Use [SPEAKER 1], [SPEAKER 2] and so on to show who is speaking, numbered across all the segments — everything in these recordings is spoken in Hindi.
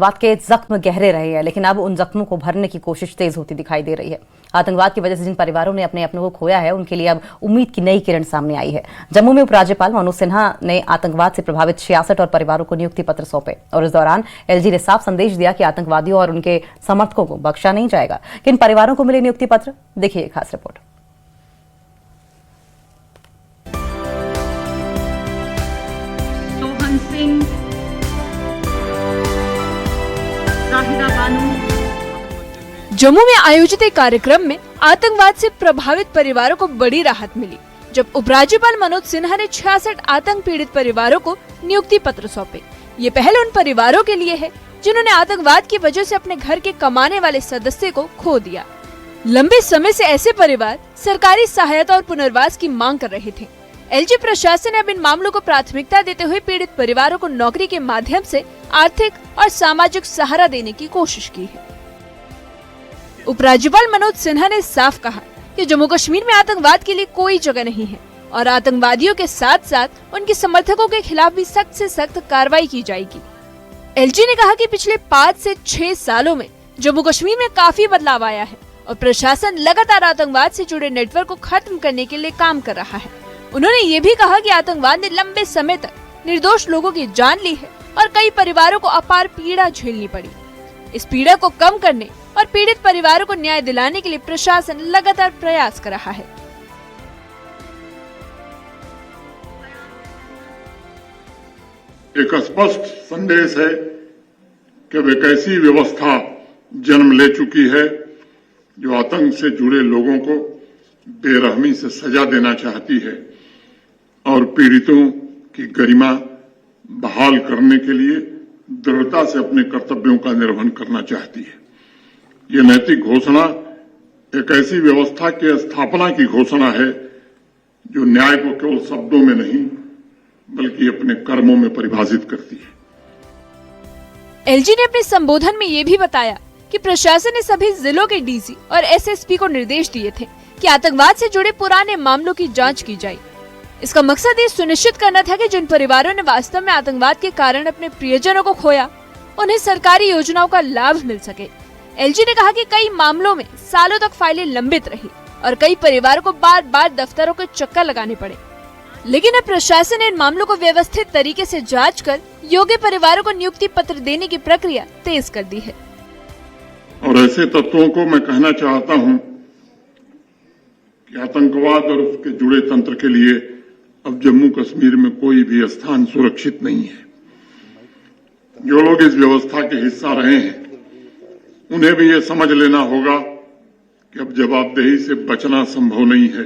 [SPEAKER 1] आतंकवाद के जख्म गहरे रहे हैं, लेकिन अब उन जख्मों को भरने की कोशिश तेज होती दिखाई दे रही है। आतंकवाद की वजह से जिन परिवारों ने अपने अपनों को खोया है, उनके लिए अब उम्मीद की नई किरण सामने आई है। जम्मू में उपराज्यपाल मनोज सिन्हा ने आतंकवाद से प्रभावित 66 और परिवारों को नियुक्ति पत्र सौंपे और इस दौरान एलजी ने साफ संदेश दिया कि आतंकवादियों और उनके समर्थकों को बख्शा नहीं जाएगा। किन परिवारों को मिले नियुक्ति पत्र, देखिए खास रिपोर्ट।
[SPEAKER 2] जम्मू में आयोजित एक कार्यक्रम में आतंकवाद से प्रभावित परिवारों को बड़ी राहत मिली, जब उपराज्यपाल मनोज सिन्हा ने 66 आतंक पीड़ित परिवारों को नियुक्ति पत्र सौंपे। ये पहल उन परिवारों के लिए है जिन्होंने आतंकवाद की वजह से अपने घर के कमाने वाले सदस्य को खो दिया। लंबे समय से ऐसे परिवार सरकारी सहायता और पुनर्वास की मांग कर रहे थे। एलजी प्रशासन ने अब इन मामलों को प्राथमिकता देते हुए पीड़ित परिवारों को नौकरी के माध्यम से आर्थिक और सामाजिक सहारा देने की कोशिश की है। उपराज्यपाल मनोज सिन्हा ने साफ कहा कि जम्मू कश्मीर में आतंकवाद के लिए कोई जगह नहीं है और आतंकवादियों के साथ साथ उनके समर्थकों के खिलाफ भी सख्त से सख्त कार्रवाई की जाएगी। एलजी ने कहा कि पिछले 5 से 6 सालों में जम्मू कश्मीर में काफी बदलाव आया है और प्रशासन लगातार आतंकवाद से जुड़े नेटवर्क को खत्म करने के लिए काम कर रहा है। उन्होंने ये भी कहा कि आतंकवाद ने लंबे समय तक निर्दोष लोगों की जान ली है और कई परिवारों को अपार पीड़ा झेलनी पड़ी। इस पीड़ा को कम करने और पीड़ित परिवारों को न्याय दिलाने के लिए प्रशासन लगातार प्रयास कर रहा है।
[SPEAKER 3] एक स्पष्ट संदेश है कि एक ऐसी व्यवस्था जन्म ले चुकी है जो आतंक से जुड़े लोगों को बेरहमी से सजा देना चाहती है और पीड़ितों की गरिमा बहाल करने के लिए दृढ़ता से अपने कर्तव्यों का निर्वहन करना चाहती है। ये नैतिक घोषणा एक ऐसी व्यवस्था की स्थापना की घोषणा है जो न्याय को केवल शब्दों में नहीं बल्कि अपने कर्मों में परिभाषित करती है।
[SPEAKER 2] एलजी ने अपने संबोधन में ये भी बताया कि प्रशासन ने सभी जिलों के डीसी और एसएसपी को निर्देश दिए थे कि आतंकवाद से जुड़े पुराने मामलों की जांच की जाए। इसका मकसद ये सुनिश्चित करना था कि जिन परिवारों ने वास्तव में आतंकवाद के कारण अपने प्रियजनों को खोया, उन्हें सरकारी योजनाओं का लाभ मिल सके। एलजी ने कहा कि कई मामलों में सालों तक फाइलें लंबित रही और कई परिवारों को बार बार दफ्तरों के चक्कर लगाने पड़े, लेकिन अब प्रशासन ने इन मामलों को व्यवस्थित तरीके से जांच कर योग्य परिवारों को नियुक्ति पत्र देने की प्रक्रिया तेज कर दी है।
[SPEAKER 3] और ऐसे तत्वों को मैं कहना चाहता हूं कि आतंकवाद और उसके जुड़े तंत्र के लिए अब जम्मू कश्मीर में कोई भी स्थान सुरक्षित नहीं है। जो लोग इस व्यवस्था के हिस्सा रहे हैं उन्हें भी ये समझ लेना होगा कि अब जवाबदेही से बचना संभव नहीं है।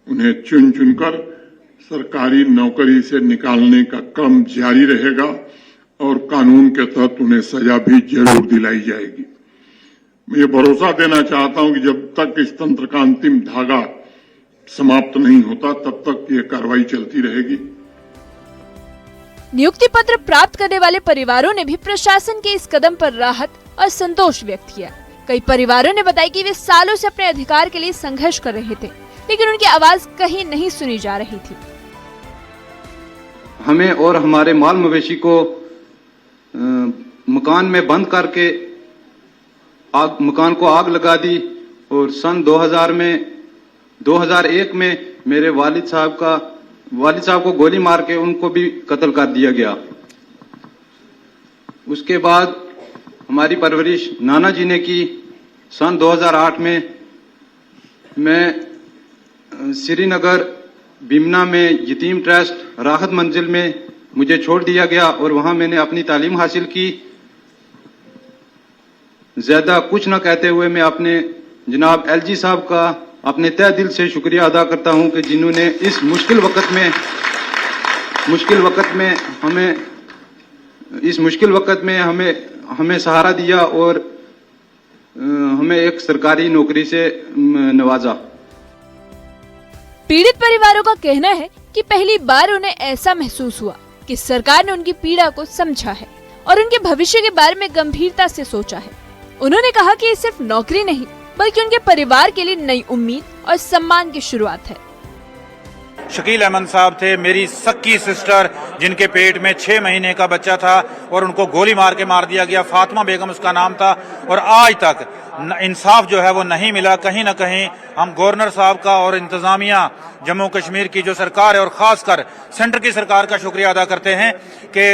[SPEAKER 3] उन्हें चुन चुनकर सरकारी नौकरी से निकालने का क्रम जारी रहेगा और कानून के तहत उन्हें सजा भी जरूर दिलाई जाएगी। मैं ये भरोसा देना चाहता हूं कि जब तक इस तंत्र का अंतिम धागा समाप्त नहीं होता तब तक ये कार्रवाई चलती रहेगी।
[SPEAKER 2] नियुक्ति पत्र प्राप्त करने वाले परिवारों ने भी प्रशासन के इस कदम पर राहत और संतोष व्यक्त किया। कई परिवारों ने बताया कि वे सालों से अपने अधिकार के लिए संघर्ष कर रहे थे, लेकिन उनकी आवाज कहीं नहीं सुनी जा रही थी।
[SPEAKER 4] हमें और हमारे माल मवेशी को मकान में बंद करके मकान को आग लगा दी और सन 2001 में मेरे वालिद साहब को गोली मार के उनको भी कत्ल कर दिया गया। उसके बाद हमारी परवरिश नाना जी ने की। सन 2008 में मैं श्रीनगर बीमना में यतीम ट्रस्ट राहत मंजिल में मुझे छोड़ दिया गया और वहां मैंने अपनी तालीम हासिल की। ज्यादा कुछ न कहते हुए मैं अपने जनाब एलजी साहब का अपने तहे दिल से शुक्रिया अदा करता हूं कि जिन्होंने इस मुश्किल वक्त में हमें सहारा दिया और हमें एक सरकारी नौकरी से नवाजा।
[SPEAKER 2] पीड़ित परिवारों का कहना है कि पहली बार उन्हें ऐसा महसूस हुआ कि सरकार ने उनकी पीड़ा को समझा है और उनके भविष्य के बारे में गंभीरता से सोचा है। उन्होंने कहा कि ये सिर्फ नौकरी नहीं बल्कि उनके परिवार के लिए नई उम्मीद और सम्मान की शुरुआत है।
[SPEAKER 5] शकील अहमद साहब थे, मेरी सक्की सिस्टर जिनके पेट में 6 महीने का बच्चा था और उनको गोली मार के मार दिया गया, फातिमा बेगम उसका नाम था, और आज तक इंसाफ जो है वो नहीं मिला। कहीं ना कहीं हम गवर्नर साहब का और इंतजामिया जम्मू कश्मीर की जो सरकार है और खासकर सेंटर की सरकार का शुक्रिया अदा करते हैं कि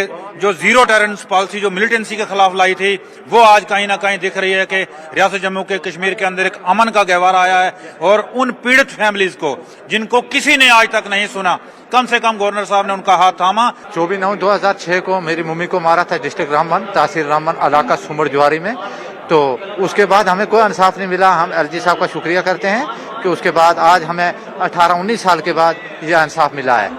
[SPEAKER 5] जो जीरो टॉलरेंस पॉलिसी जो मिलिटेंसी के खिलाफ लाई थी वो आज कहीं ना कहीं दिख रही है कि रियासत जम्मू के कश्मीर के अंदर एक अमन का गहवार आया है, और उन पीड़ित फैमिलीज को जिनको किसी ने आज तक नहीं सुना, कम से कम गवर्नर साहब ने उनका हाथ थामा।
[SPEAKER 6] 24/9/2006 को मेरी मम्मी को मारा था डिस्ट्रिक्ट रामबन, तहसील रामबन, इलाका सुमर ज्वारी में। तो उसके बाद हमें कोई इंसाफ नहीं मिला। हम एलजी साहब का शुक्रिया करते हैं कि उसके बाद आज हमें 18-19 साल के बाद यह इंसाफ मिला है।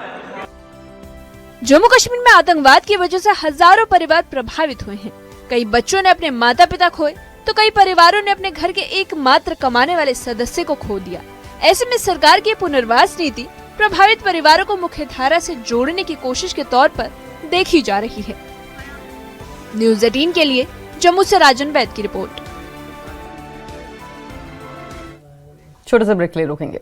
[SPEAKER 2] जम्मू कश्मीर में आतंकवाद की वजह से हजारों परिवार प्रभावित हुए हैं। कई बच्चों ने अपने माता पिता खोए तो कई परिवारों ने अपने घर के एकमात्र कमाने वाले सदस्य को खो दिया। ऐसे में सरकार की पुनर्वास नीति प्रभावित परिवारों को मुख्य धारा से जोड़ने की कोशिश के तौर पर देखी जा रही है। न्यूज़ 18 के लिए जम्मू से राजन वैद की रिपोर्ट।
[SPEAKER 1] छोटे से ब्रेक ले रुकेंगे।